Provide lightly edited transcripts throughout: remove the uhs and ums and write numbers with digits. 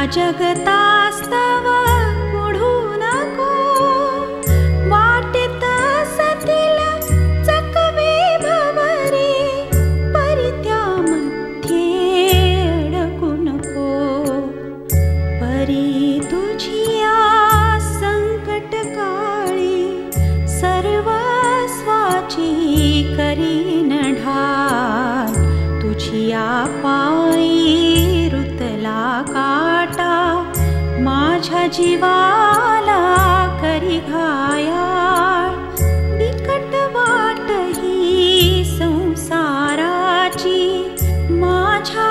जगतास्तव पुढू नको, वाटेत सतील चकवे भवरे, परी त्यामध्ये अडकू नको. परी तुझिया संकट काळी सर्वस्वाची करीन ढाल, तुझिया पायी रुतला काटा, माझ्या जीवाला करी घायाळ. बिकट वाट ही संसाराची, माझ्या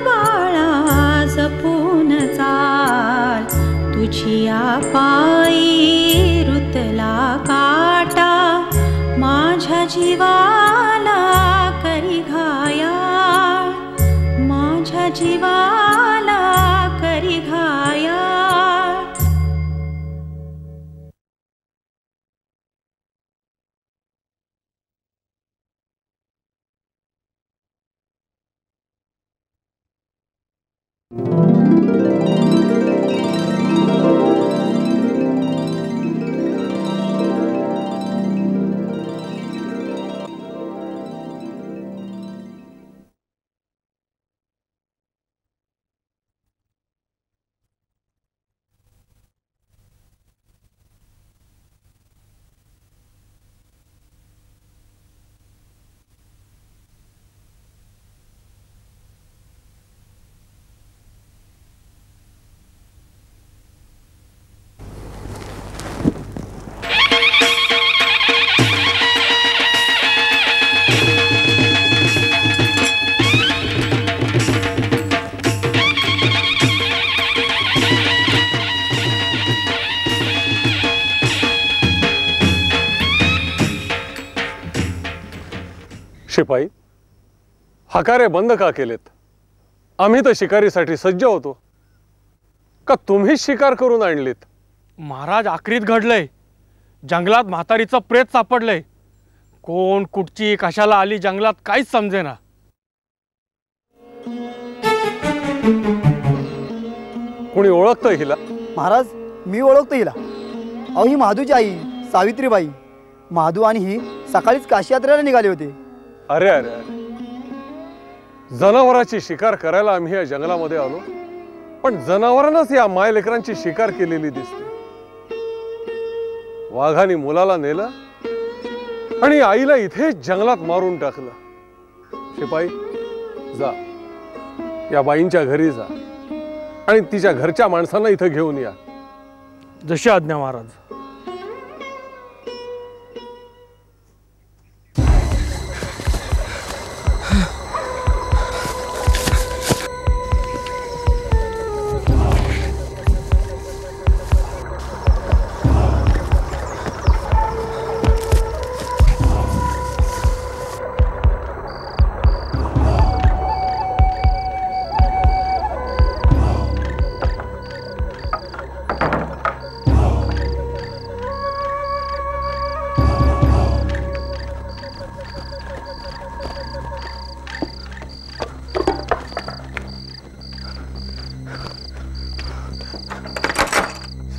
बाळा जपून चाल, तुझिया पायी रुतला काटा, माझ्या जीवाला करी घायाळ, माझ्या जीवाला करी घायाळ. शिपाई, हकारे बंद का केलेत? आम्ही तर शिकारीसाठी सज्ज होतो. का तुम्हीच शिकार करून आणलीत? महाराज, आखरीत घडलंय. जंगलात म्हातारीचं प्रेत सापडलंय. कोण कुठची कशाला आली जंगलात काहीच समजेना. कोणी ओळखतं हिला? महाराज, मी ओळखतो हिला. अहो, ही महादूची आई सावित्रीबाई. महादू आणि ही सकाळीच काशी यात्रेला निघाले होते. अरे अरे अरे, जनावरांची शिकार करायला आम्ही या जंगलामध्ये आलो, पण जनावरांनाच या मायलेकरांची शिकार केलेली दिसते. वाघाने मुलाला नेलं आणि आईला इथेच जंगलात मारून टाकलं. शिपाई, जा या बाईंच्या घरी जा आणि तिच्या घरच्या माणसांना इथं घेऊन या. जशी आज्ञा महाराज.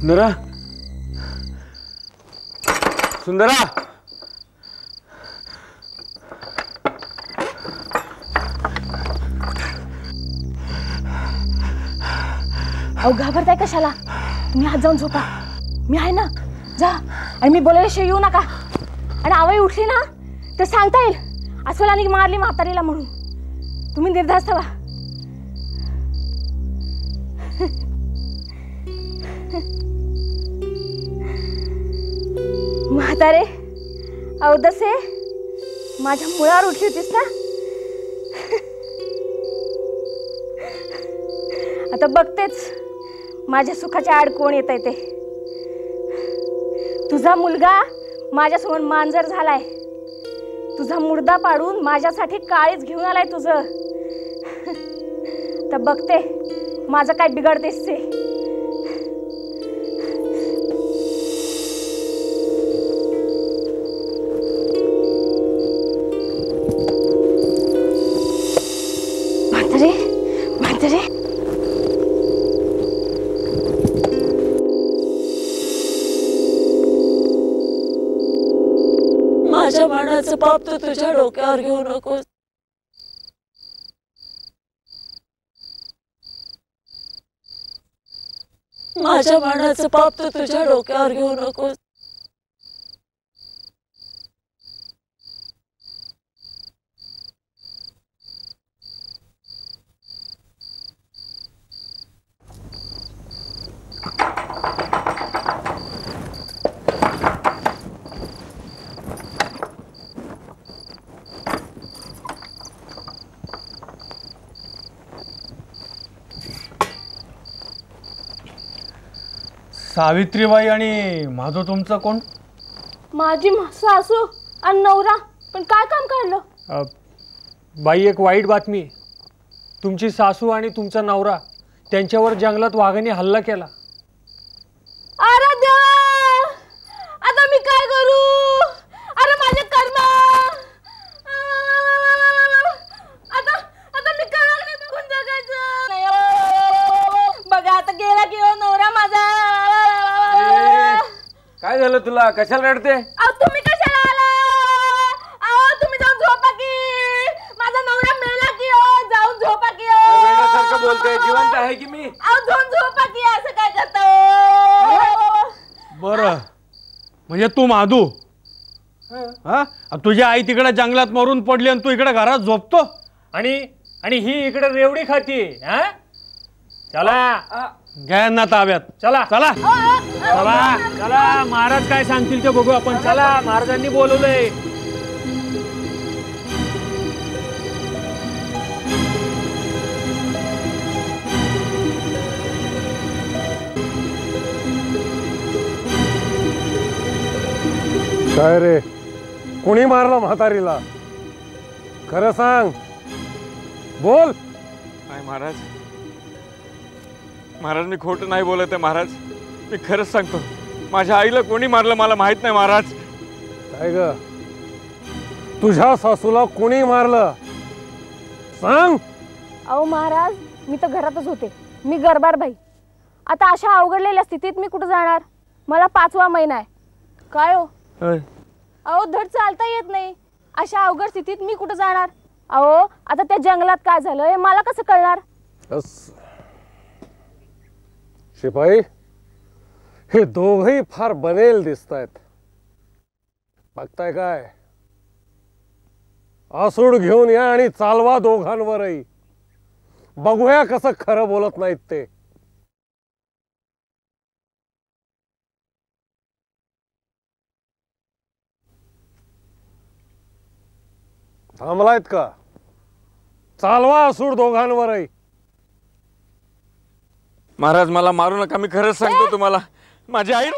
सुंदरा, सुंदरा, अहो, घाबरताय कशाला? तुम्ही हात जाऊन झोपा. मी आहे ना. जा. आणि मी बोलायला येऊ नका. आणि आवई उठली ना तर सांगता येईल अस्वलाने मारली म्हातारीला म्हणून. तुम्ही निर्धास्त व्हा. म्हातारे, अवदसे, माझ्या मुळावर उठली होतीस ना. आता बघतेच माझ्या सुखाच्या आड कोण येत आहे ते. तुझा मुलगा माझ्यासमोर मांजर झालाय. तुझा मुर्दा पाडून माझ्यासाठी काळीच घेऊन आलाय तुझं. तर बघते माझं काय बिघडतेस ते. म्हातारे, म्हातारे, बाणाचं पाप तू तुझ्या डोक्यावर घेऊ नकोस. माझ्या बाणाचं पाप तू तुझ्या डोक्यावर घेऊ नकोस. सावित्रीबाई आणि माधव तुमचं कोण? माझी सासू आणि नवरा. पण काय काम काढलं? बाई, एक वाईट बातमी आहे. तुमची सासू आणि तुमचा नवरा त्यांच्यावर जंगलात वाघाने हल्ला केला. अरे देवा, आता मी काय करू? अरे माझे कर्म. आता आता मी काय बघून जगायचं? बघा आता गेला की हो नवरा माझा. काय झालं तुला? कशाला रडते? अहो तुम्ही कशाला आला? अहो तुम्ही जाऊन झोपा की. माझा नवरा मेला की हो. जाऊन झोपा की हो. वेड्यासारखं बोलते. जिवंत आहे की मी? अहो जाऊन झोपा की. असं काय करता? बरं, म्हणजे तू माधू? हा, तुझी आई तिकडे जंगलात मरून पडली आणि तू इकडे घरात झोपतो आणि आणि ही इकडे रेवडी खाती. हा, चला घ्या ना ताब्यात. चला चला चला चला, महाराज काय सांगतील ते बघू आपण. चला, महाराजांनी बोलवलंय. काय रे, कोणी मारला म्हातारीला? खरं सांग, बोल. नाही महाराज, महाराज मी खोटं नाही बोलत आहे महाराज. मी खरंच सांगतो, माझ्या आईला कोणी मारलं मला माहित नाही महाराज. काय ग, तुझ्या सासूला कोणी मारलं? सांग. अहो महाराज, मी तर घरातच होते. मी गरबार बाई. आता अशा अवघडलेल्या स्थितीत मी कुठं जाणार? मला 5वा महिना आहे. काय हो? अहो धड चालता येत नाही. अशा अवघड स्थितीत मी कुठं जाणार? अहो आता त्या जंगलात काय झालं हे मला कसं कळणार? शिपाई, हे दोघही फार बनेल दिसतायत. बघताय काय? आसूड घेऊन या आणि चालवा दोघांवरही. बघूया कसं खरं बोलत नाहीत ते. थांबलायत का? चालवा आसूड दोघांवरही. महाराज मला मारू नका, मी खरंच सांगतो तुम्हाला. माझी आई